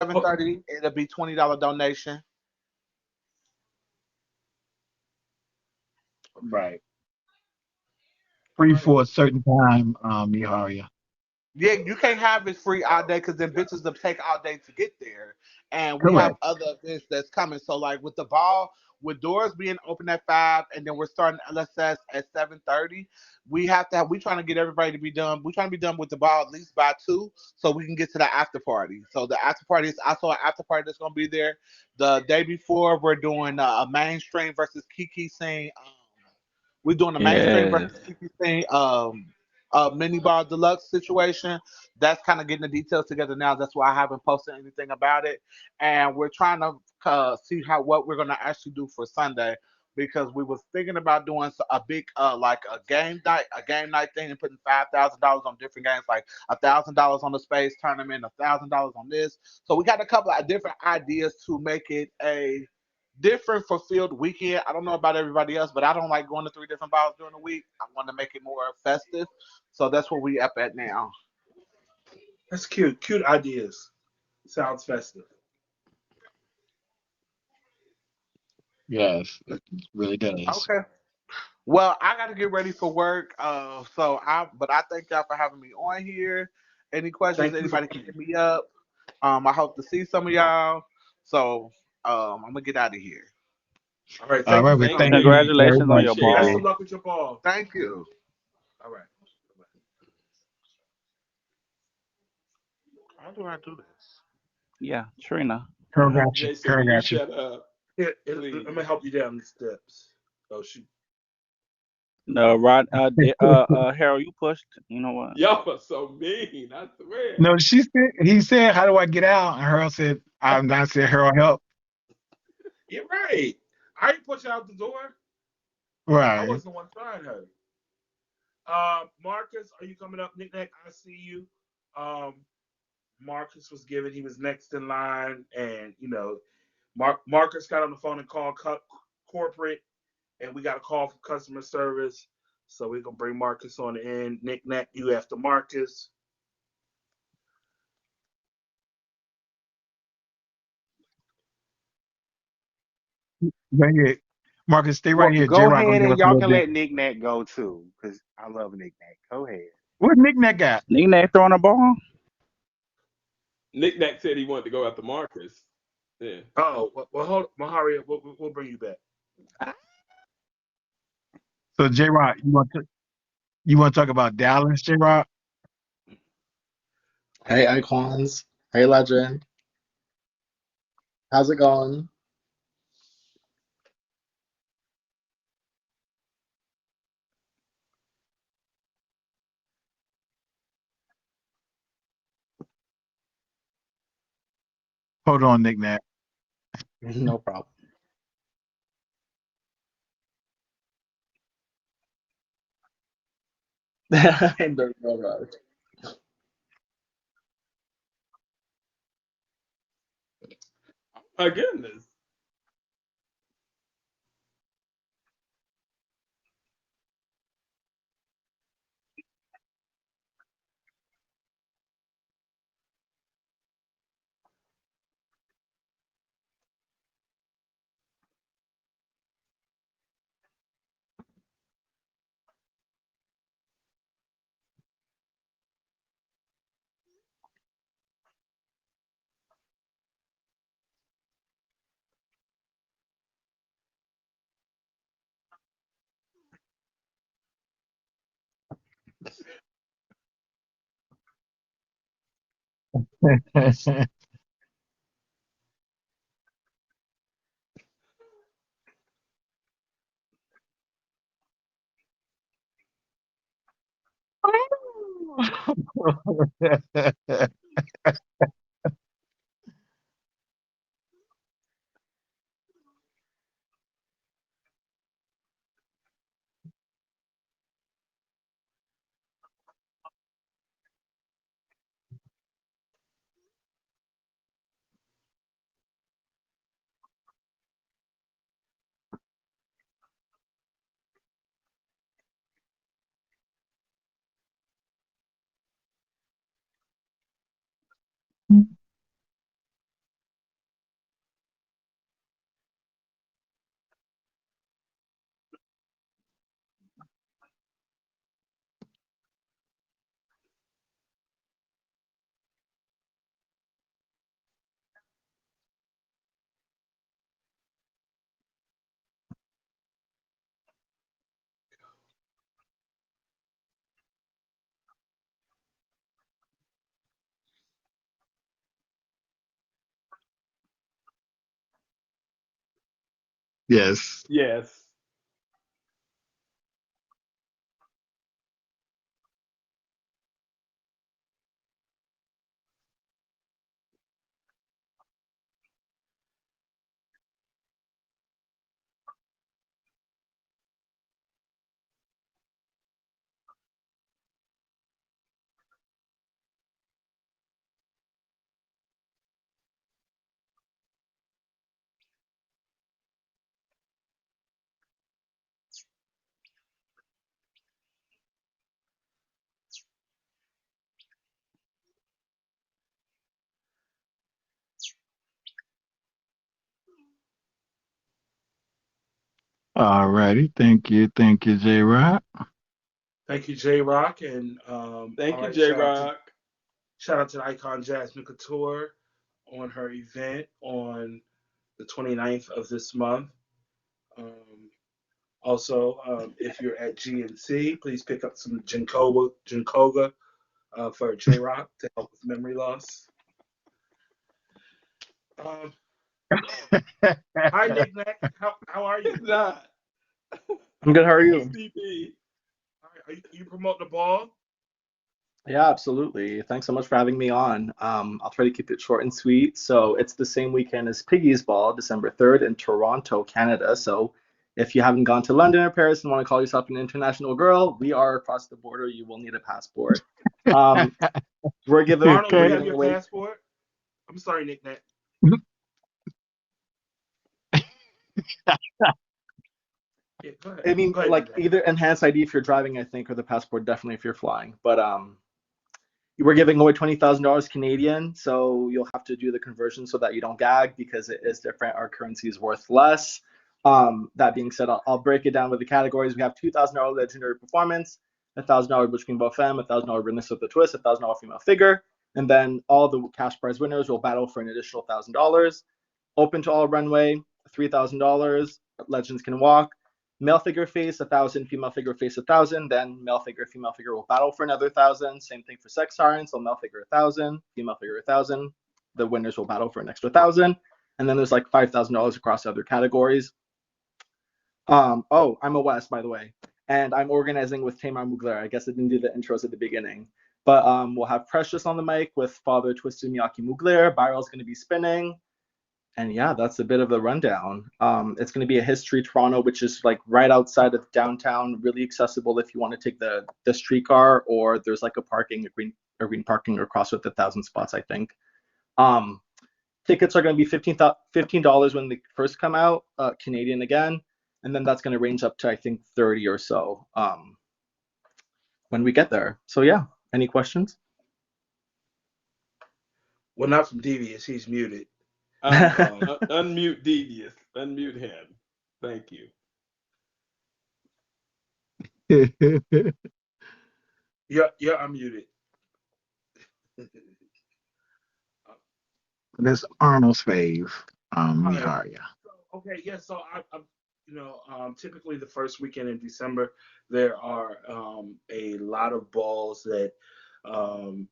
7:30. It'll be $20 donation. Right. Free for a certain time, Miharia. Yeah, you can't have it free all day because then bitches will take all day to get there. And we have Correct. other events that's coming. So like with the ball, with doors being open at 5 and then we're starting LSS at 7:30, we trying to get everybody to be done. We trying to be done with the ball at least by 2 so we can get to the after party. So the after party is also an after party that's gonna be there. The day before we're doing a mainstream versus Kiki scene. We're doing the mainstream Yes. versus Kiki thing, mini bar deluxe situation. That's kind of getting the details together now. That's why I haven't posted anything about it, and we're trying to see how what we're gonna actually do for Sunday because we was thinking about doing a big like a game night thing and putting $5,000 on different games, like $1,000 on the space tournament, $1,000 on this. So we got a couple of different ideas to make it a different fulfilled weekend. I don't know about everybody else, but I don't like going to three different balls during the week. I want to make it more festive, so that's where we up at now. That's cute. Cute ideas. Sounds festive. Yes, it really does. Okay. Well, I got to get ready for work. But I thank y'all for having me on here. Any questions? Thank you for Anybody can hit me up. I hope to see some of y'all. So, I'm gonna get out of here. all right. All Thank right, you for we Thank you. thank coming. you very Congratulations on your much, Best ball. of Jay. luck with your ball. Thank you. All right. How do I do this? Yeah, Trina. Carol got you. Jason, Carol will you got you. shut up, Here, I'm please? gonna help you down the steps. Oh shoot. No, Rod. Harold, you pushed. You know what? Y'all are so mean. I swear. No, he said, how do I get out? And Harold said, I'm not saying Harold help. You're right. I didn't put you out the door. I Right. wasn't the one trying her. Marcus, are you coming up? Nick, I see you. Um, Marcus was given. He was next in line, and Marcus got on the phone and called corporate, and we got a call from customer service. So we're gonna bring Marcus on the end. Nick, you after Marcus. Right here. Marcus, stay Well, right here. J go Rock gonna ahead give and us a y'all little can bit. let Nick Nack go too, because I love Nick Nack. Go ahead. What Nick Nack got? Nick throwing a ball. Nick Nack said he wanted to go after Marcus. Yeah. Oh, well hold, Mahari, we'll bring you back. So J Rock, you want to talk about Dallas, J Rock? Hey, Icons. Hey, Legend. How's it going? Hold on, Nick Nack. No problem. No, no rush. My goodness. Yes. Yes. All righty. Thank you, J Rock. Thank you, J Rock, and Thank all you, right, J Rock. shout out to the icon Jasmine Couture on her event on the 29th of this month. Um, Also, if you're at GNC, please pick up some Jinkoga for J Rock to help with memory loss. Um, Hi, Nick Nack. How are you? Nah. I'm good. How are Hey, you? CP. Are you promoting the ball? Yeah, absolutely. Thanks so much for having me on. I'll try to keep it short and sweet. So it's the same weekend as Piggy's Ball, December 3rd in Toronto, Canada. So if you haven't gone to London or Paris and want to call yourself an international girl, we are across the border. You will need a passport. Um, we're giving Arnold, we're you Okay. have giving your away. passport? I'm sorry, Nick Nack. Yeah, go ahead. I mean, Go ahead, Nick like Nack. either enhanced ID if you're driving, I think, or the passport definitely if you're flying. But we're giving away $20,000 Canadian, so you'll have to do the conversion so that you don't gag because it is different. Our currency is worth less. That being said, I'll break it down with the categories. We have $2,000 legendary performance, $1,000 between both femme, $1,000 witness with a twist, $1,000 female figure, and then all the cash prize winners will battle for an additional $1,000. Open to all runway, $3,000. Legends can walk. Male figure face 1,000, female figure face 1,000. Then male figure, female figure will battle for another 1,000. Same thing for sex siren. So male figure 1,000, female figure 1,000. The winners will battle for an extra 1,000. And then there's like $5,000 across other categories. Oh, I'm a West, by the way, and I'm organizing with Tamar Mugler. I guess I didn't do the intros at the beginning, but we'll have Precious on the mic with Father Twisted Miyaki Mugler. Barrel's going to be spinning. And yeah, that's a bit of the rundown. It's going to be a History Toronto, which is like right outside of downtown, really accessible if you want to take the streetcar, or there's like a green parking across with 1,000 spots, I think. Um, Tickets are going to be $15 when they first come out, Canadian again, and then that's going to range up to I think 30 or so when we get there. So yeah, any questions? Well, not from Devious. He's muted. Unmute Devious. Unmute him. Thank you. You're unmuted. That's Arnold's fave. All right. Miharia. Okay, yeah. So typically the first weekend in December there are a lot of balls that um,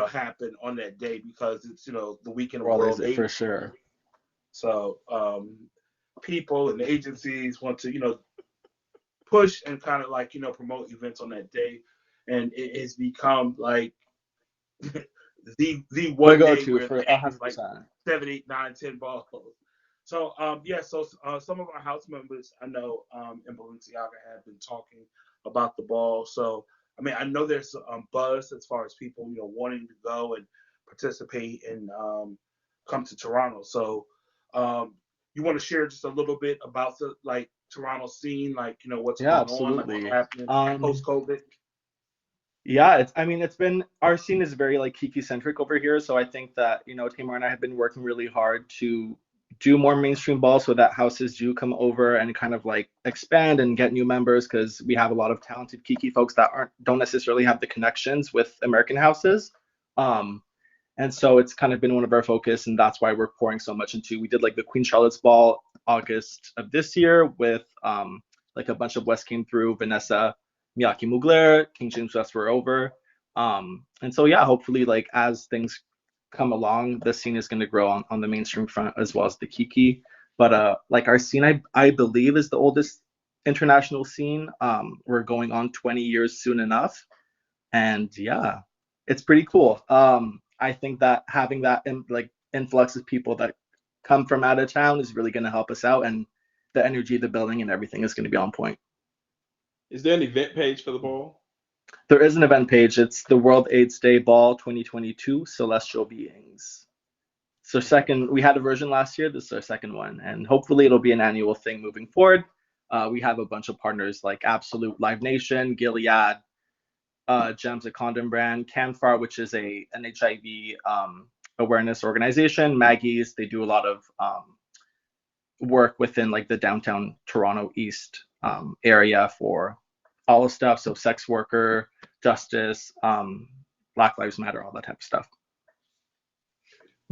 happen on that day because it's the weekend of Well, is World it for AIDS. sure? So people and agencies want to push and kind of like promote events on that day, and it has become like the My one day go-to where for they have like 100%. 7, 8, 9, 10 balls. So some of our house members I know in Balenciaga have been talking about the ball. So I mean I know there's buzz as far as people wanting to go and participate and come to Toronto. So you want to share just a little bit about the like Toronto scene, like what's Yeah, going on, like what's absolutely. happening post COVID. Yeah, it's been our scene is very like Kiki centric over here. So I think that, Tamar and I have been working really hard to do more mainstream balls so that houses do come over and kind of like expand and get new members because we have a lot of talented Kiki folks that don't necessarily have the connections with American houses. Um, and so it's kind of been one of our focus, and that's why we're pouring so much into. We did like the Queen Charlotte's Ball August of this year with like a bunch of West came through, Vanessa, Miyaki Mugler, King James West were over. And so yeah, hopefully like as things come along, the scene is going to grow on the mainstream front as well as the Kiki. But like our scene, I believe is the oldest international scene. We're going on 20 years soon enough, and yeah, it's pretty cool. I think that having that like influx of people that come from out of town is really going to help us out, and the energy of the building and everything is going to be on point. Is there an event page for the ball? There is an event page. It's the World AIDS Day Ball 2022 Celestial Beings. So we had a version last year. This is our second one, and hopefully it'll be an annual thing moving forward. We have a bunch of partners like Absolute, Live Nation, Gilead, Gems, a condom brand, CanFar, which is an HIV awareness organization, Maggie's. They do a lot of work within like the downtown Toronto East area for all the stuff. So sex worker, justice, Black Lives Matter, all that type of stuff.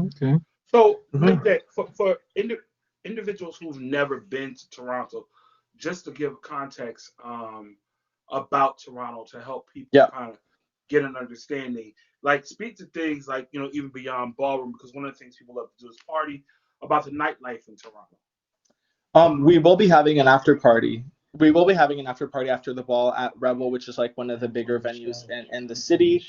Okay. So, like that, for individuals who've never been to Toronto, just to give context about Toronto to help people kind of get an understanding, like speak to things like, you know, even beyond ballroom, because one of the things people love to do is party, about the nightlife in Toronto. We will be having an after party. We will be having an after party after the ball at Rebel, which is like one of the bigger venues in the city.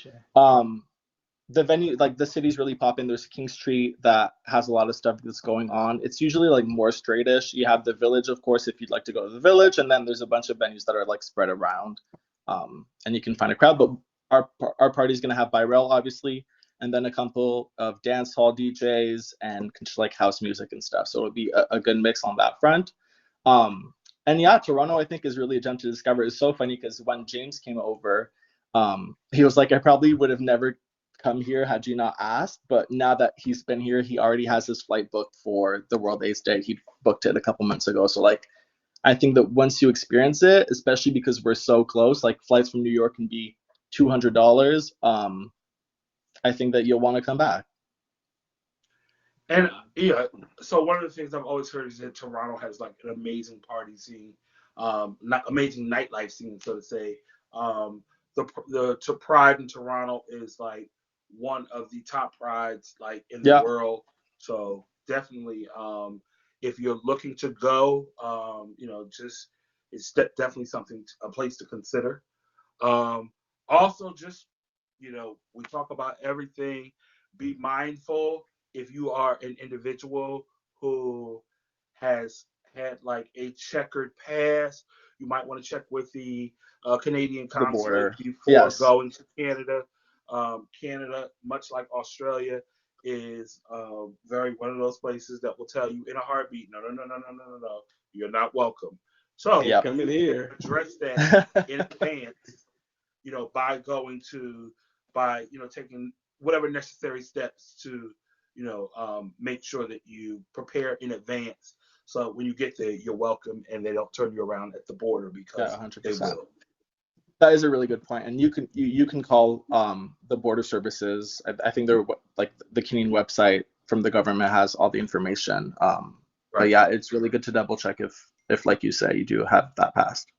The venue, like the city's really popping. There's King Street that has a lot of stuff that's going on. It's usually like more straightish. You have the Village, of course, if you'd like to go to the Village, and then there's a bunch of venues that are like spread around, and you can find a crowd. But our party's gonna have Byrell, obviously, and then a couple of dance hall DJs and just like house music and stuff. So it'll be a good mix on that front. And yeah, Toronto I think is really a gem to discover. It's so funny because when James came over, he was like, I probably would have never come here had you not asked, but now that he's been here, he already has his flight booked for the World AIDS Day. He booked it a couple months ago. So like, I think that once you experience it, especially because we're so close, like flights from New York can be $200. I think that you'll want to come back. And yeah, so one of the things I've always heard is that Toronto has like an amazing party scene, not amazing nightlife scene, so to say. The Pride in Toronto is like one of the top prides like in the world. So definitely, if you're looking to go, you know, just it's definitely a place to consider. Also, just you know, we talk about everything. Be mindful if you are an individual who has had like a checkered past. You might want to check with the Canadian consulate before going to Canada. Canada, much like Australia, is very one of those places that will tell you in a heartbeat, no, you're not welcome. So come in here. Address that in advance, you know, by taking whatever necessary steps to, you know, make sure that you prepare in advance. So when you get there, you're welcome, and they don't turn you around at the border because 100%. They will. That is a really good point, and you can call the border services. I think they're like the Canadian website from the government has all the information. But yeah, it's really good to double check if like you say you do have that passed.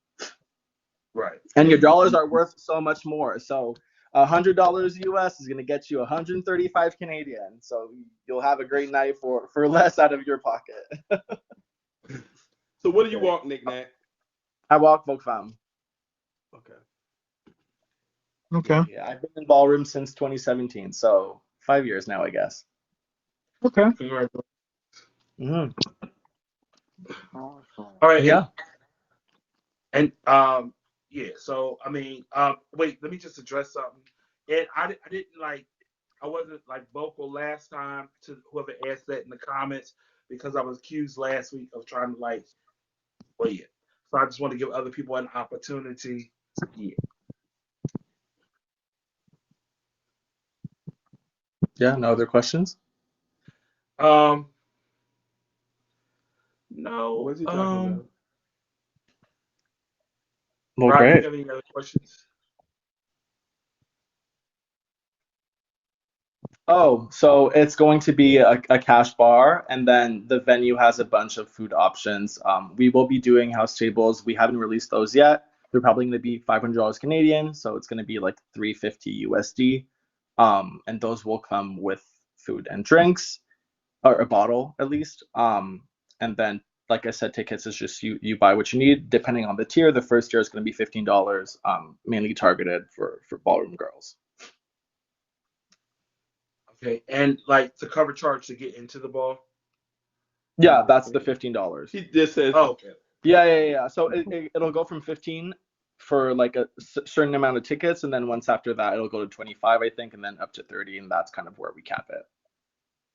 Right. And your dollars are worth so much more. So $100 US is gonna get you 135 Canadian. So you'll have a great night for less out of your pocket. So what do you walk, Nick Nack? I walk Vogue Femme. Okay. Yeah, I've been in ballroom since 2017, so 5 years now, I guess. Okay. All right. Yeah. And yeah. So I mean, wait. Let me just address something. And I wasn't like vocal last time to whoever asked that in the comments because I was accused last week of trying to like. Well, yeah. So I just want to give other people an opportunity. Yeah. Yeah, no other questions? No. What was he talking about? Well, Rod, great. do you have any other questions? Oh, so it's going to be a cash bar, and then the venue has a bunch of food options. We will be doing house tables. We haven't released those yet. They're probably going to be $500 Canadian, so it's going to be like $350 USD. And those will come with food and drinks, or a bottle at least. And then, like I said, tickets is just you buy what you need. Depending on the tier, the first tier is going to be $15, mainly targeted for ballroom girls. Okay, and like the cover charge to get into the ball. Yeah, that's the $15. He just says. Oh, okay. Yeah. So it'll go from 15 for like a certain amount of tickets, and then once after that, it'll go to 25, I think, and then up to 30, and that's kind of where we cap it.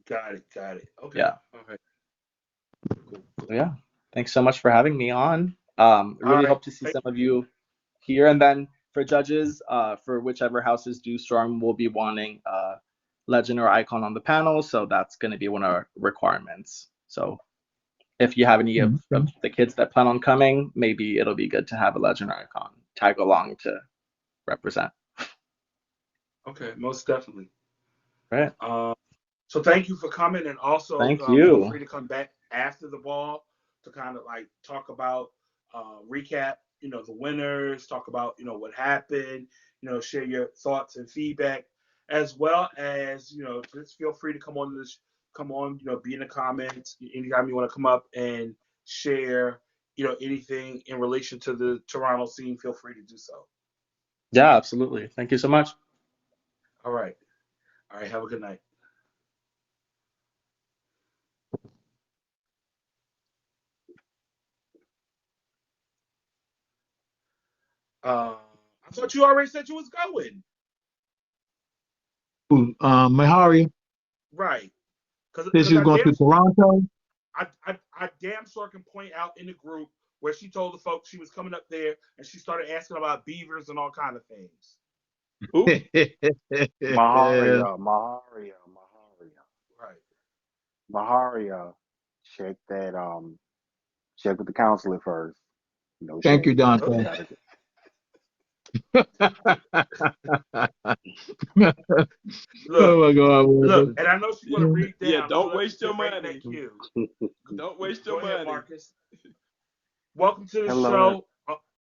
Got it. Okay. Yeah. All right. Cool. So yeah, thanks so much for having me on. Really right. hope to see some of you here. And then for judges, for whichever houses do storm, we'll be wanting legend or icon on the panel. So that's going to be one of our requirements. So if you have any of the kids that plan on coming, maybe it'll be good to have a legend or icon tag along to represent. Okay, most definitely. Right. So thank you for coming, and also Thank feel you. free to come back after the ball to kind of like talk about, recap, the winners, talk about, what happened, share your thoughts and feedback, as well as, just feel free to come on, be in the comments anytime you want to come up and share, anything in relation to the Toronto scene. Feel free to do so. Yeah, absolutely. Thank you so much. All right. Have a good night. I thought you already said you was going. Mahari Right. said she was going to Toronto. I damn sure can point out in the group where she told the folks she was coming up there and she started asking about beavers and all kind of things. Maharia. Right. Maharia, check that. Check with the counselor first. No Thank shade. you, Dante. Oh my God! Look, and I know she's gonna read down. Yeah, don't so waste your right money. Next you. Don't waste Go your ahead, money. Marcus. Welcome to the Hello. show.